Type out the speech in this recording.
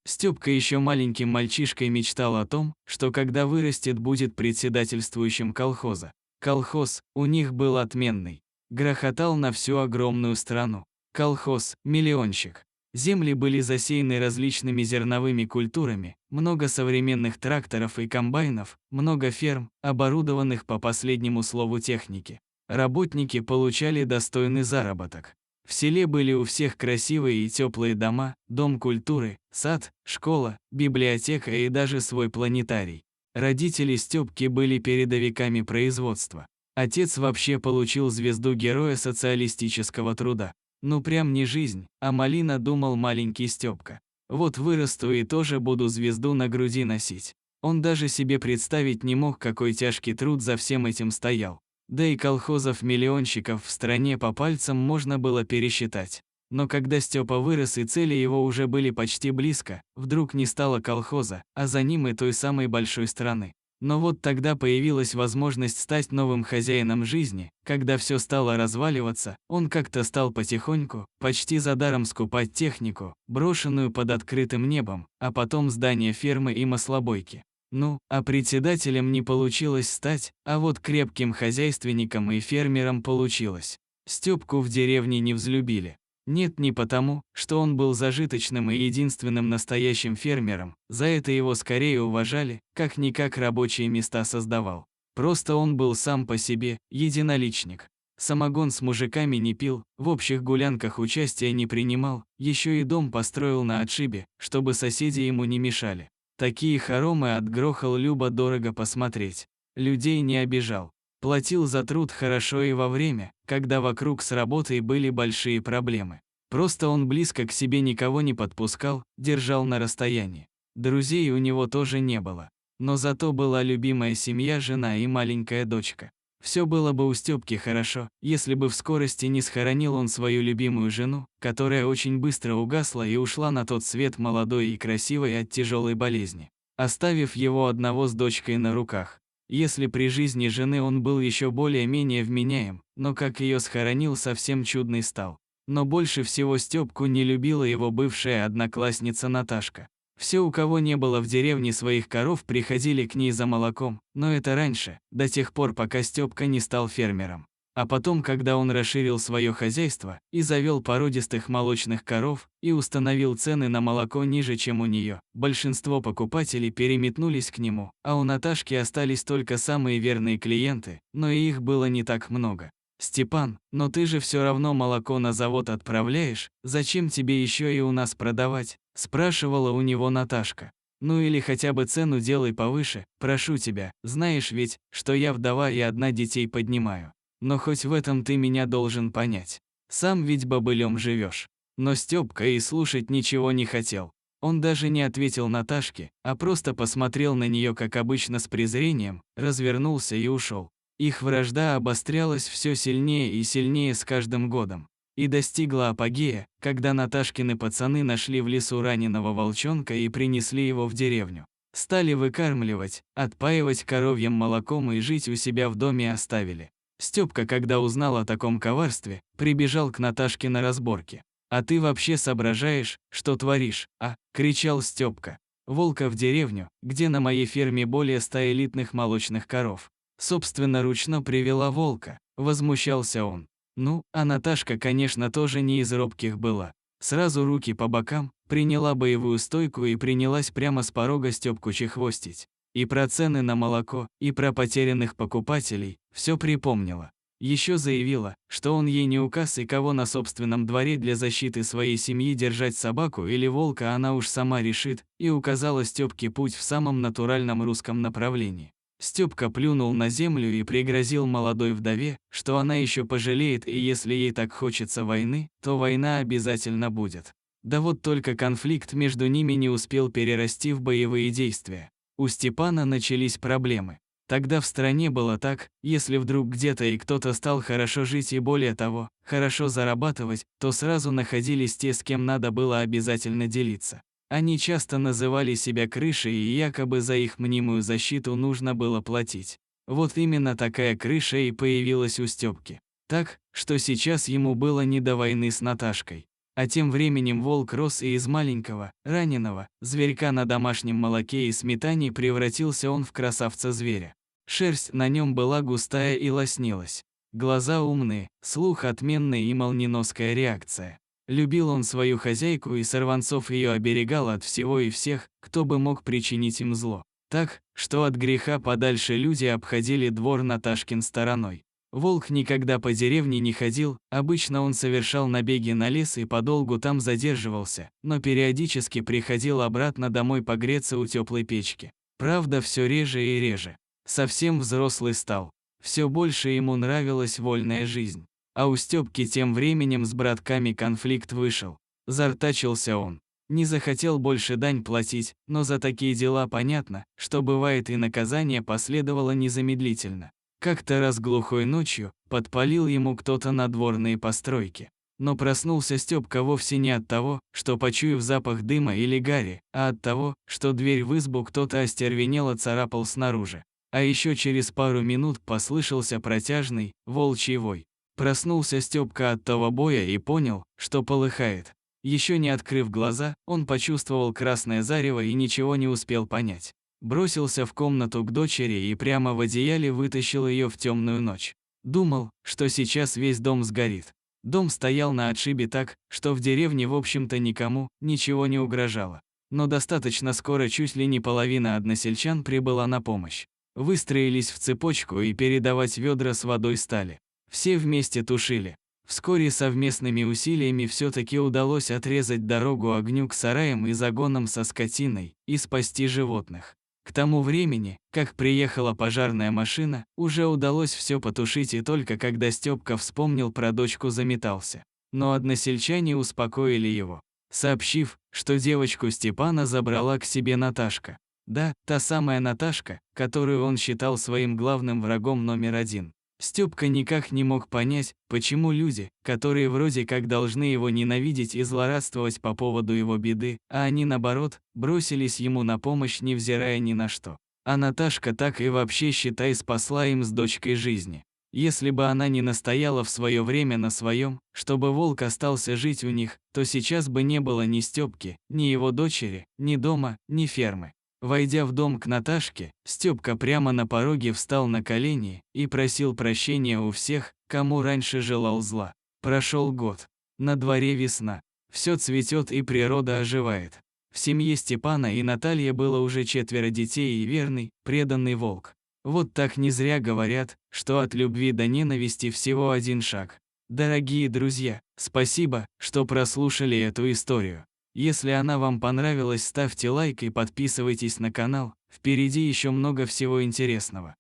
Стёпка еще маленьким мальчишкой мечтал о том, что когда вырастет, будет председательствующим колхоза. Колхоз у них был отменный. Грохотал на всю огромную страну. Колхоз – миллионщик. Земли были засеяны различными зерновыми культурами, много современных тракторов и комбайнов, много ферм, оборудованных по последнему слову техники. Работники получали достойный заработок. В селе были у всех красивые и теплые дома, дом культуры, сад, школа, библиотека и даже свой планетарий. Родители Стёпки были передовиками производства. Отец вообще получил звезду Героя социалистического труда. Ну прям не жизнь, а малина, думал маленький Стёпка. Вот вырасту и тоже буду звезду на груди носить. Он даже себе представить не мог, какой тяжкий труд за всем этим стоял. Да и колхозов-миллионщиков в стране по пальцам можно было пересчитать. Но когда Стёпа вырос и цели его уже были почти близко, вдруг не стало колхоза, а за ним и той самой большой страны. Но вот тогда появилась возможность стать новым хозяином жизни. Когда все стало разваливаться, он как-то стал потихоньку, почти за даром скупать технику, брошенную под открытым небом, а потом здание фермы и маслобойки. Ну, а председателем не получилось стать, а вот крепким хозяйственником и фермером получилось. Стёпку в деревне не взлюбили. Нет, не потому, что он был зажиточным и единственным настоящим фермером, за это его скорее уважали, как-никак рабочие места создавал. Просто он был сам по себе, единоличник. Самогон с мужиками не пил, в общих гулянках участия не принимал, еще и дом построил на отшибе, чтобы соседи ему не мешали. Такие хоромы отгрохал любо-дорого посмотреть. Людей не обижал. Платил за труд хорошо и во время, когда вокруг с работой были большие проблемы. Просто он близко к себе никого не подпускал, держал на расстоянии. Друзей у него тоже не было. Но зато была любимая семья, жена и маленькая дочка. Все было бы у Стёпки хорошо, если бы в скорости не схоронил он свою любимую жену, которая очень быстро угасла и ушла на тот свет молодой и красивой от тяжелой болезни, оставив его одного с дочкой на руках. Если при жизни жены он был еще более-менее вменяем, но как ее схоронил, совсем чудный стал. Но больше всего Стёпку не любила его бывшая одноклассница Наташка. Все, у кого не было в деревне своих коров, приходили к ней за молоком, но это раньше, до тех пор, пока Стёпка не стал фермером. А потом, когда он расширил свое хозяйство и завел породистых молочных коров и установил цены на молоко ниже, чем у нее, большинство покупателей переметнулись к нему, а у Наташки остались только самые верные клиенты, но и их было не так много. «Степан, но ты же все равно молоко на завод отправляешь, зачем тебе еще и у нас продавать?» – спрашивала у него Наташка. «Ну или хотя бы цену делай повыше, прошу тебя, знаешь ведь, что я вдова и одна детей поднимаю. Но хоть в этом ты меня должен понять. Сам ведь бобылем живешь». Но Стёпка и слушать ничего не хотел. Он даже не ответил Наташке, а просто посмотрел на нее, как обычно, с презрением, развернулся и ушел. Их вражда обострялась все сильнее и сильнее с каждым годом. И достигла апогея, когда Наташкины пацаны нашли в лесу раненого волчонка и принесли его в деревню. Стали выкармливать, отпаивать коровьим молоком и жить у себя в доме оставили. Стёпка, когда узнал о таком коварстве, прибежал к Наташке на разборки. «А ты вообще соображаешь, что творишь, а?» – кричал Стёпка. «Волка в деревню, где на моей ферме более 100 элитных молочных коров. Собственноручно привела волка», – возмущался он. Ну, а Наташка, конечно, тоже не из робких была. Сразу руки по бокам, приняла боевую стойку и принялась прямо с порога Стёпку чехвостить. И про цены на молоко, и про потерянных покупателей, все припомнила. Еще заявила, что он ей не указ и кого на собственном дворе для защиты своей семьи держать собаку или волка она уж сама решит, и указала Стёпке путь в самом натуральном русском направлении. Стёпка плюнул на землю и пригрозил молодой вдове, что она еще пожалеет, и если ей так хочется войны, то война обязательно будет. Да вот только конфликт между ними не успел перерасти в боевые действия. У Степана начались проблемы. Тогда в стране было так, если вдруг где-то и кто-то стал хорошо жить и более того, хорошо зарабатывать, то сразу находились те, с кем надо было обязательно делиться. Они часто называли себя крышей, и якобы за их мнимую защиту нужно было платить. Вот именно такая крыша и появилась у Стёпки. Так, что сейчас ему было не до войны с Наташкой. А тем временем волк рос, и из маленького, раненого, зверька на домашнем молоке и сметане превратился он в красавца-зверя. Шерсть на нем была густая и лоснилась. Глаза умные, слух отменный и молниеносная реакция. Любил он свою хозяйку и сорванцов ее оберегал от всего и всех, кто бы мог причинить им зло. Так, что от греха подальше люди обходили двор Наташкин стороной. Волк никогда по деревне не ходил, обычно он совершал набеги на лес и подолгу там задерживался, но периодически приходил обратно домой погреться у теплой печки. Правда, все реже и реже. Совсем взрослый стал. Все больше ему нравилась вольная жизнь. А у Стёпки тем временем с братками конфликт вышел. Зартачился он. Не захотел больше дань платить, но за такие дела понятно, что бывает и наказание последовало незамедлительно. Как-то раз глухой ночью подпалил ему кто-то надворные постройки. Но проснулся Стёпка вовсе не от того, что почуяв запах дыма или гари, а от того, что дверь в избу кто-то остервенело царапал снаружи. А еще через пару минут послышался протяжный, волчий вой. Проснулся Стёпка от того боя и понял, что полыхает. Еще не открыв глаза, он почувствовал красное зарево и ничего не успел понять. Бросился в комнату к дочери и прямо в одеяле вытащил ее в темную ночь. Думал, что сейчас весь дом сгорит. Дом стоял на отшибе так, что в деревне в общем-то никому ничего не угрожало. Но достаточно скоро чуть ли не половина односельчан прибыла на помощь. Выстроились в цепочку и передавать ведра с водой стали. Все вместе тушили. Вскоре совместными усилиями все-таки удалось отрезать дорогу огню к сараям и загонам со скотиной и спасти животных. К тому времени, как приехала пожарная машина, уже удалось все потушить, и только когда Стёпка вспомнил про дочку, заметался. Но односельчане успокоили его, сообщив, что девочку Степана забрала к себе Наташка. Да, та самая Наташка, которую он считал своим главным врагом номер один. Стёпка никак не мог понять, почему люди, которые вроде как должны его ненавидеть и злорадствовать по поводу его беды, а они наоборот, бросились ему на помощь, невзирая ни на что. А Наташка так и вообще, считай, спасла им с дочкой жизни. Если бы она не настояла в свое время на своем, чтобы волк остался жить у них, то сейчас бы не было ни Стёпки, ни его дочери, ни дома, ни фермы. Войдя в дом к Наташке, Стёпка прямо на пороге встал на колени и просил прощения у всех, кому раньше желал зла. Прошел год. На дворе весна. Все цветет и природа оживает. В семье Степана и Натальи было уже 4 детей и верный, преданный волк. Вот так не зря говорят, что от любви до ненависти всего один шаг. Дорогие друзья, спасибо, что прослушали эту историю. Если она вам понравилась, ставьте лайк и подписывайтесь на канал, впереди еще много всего интересного.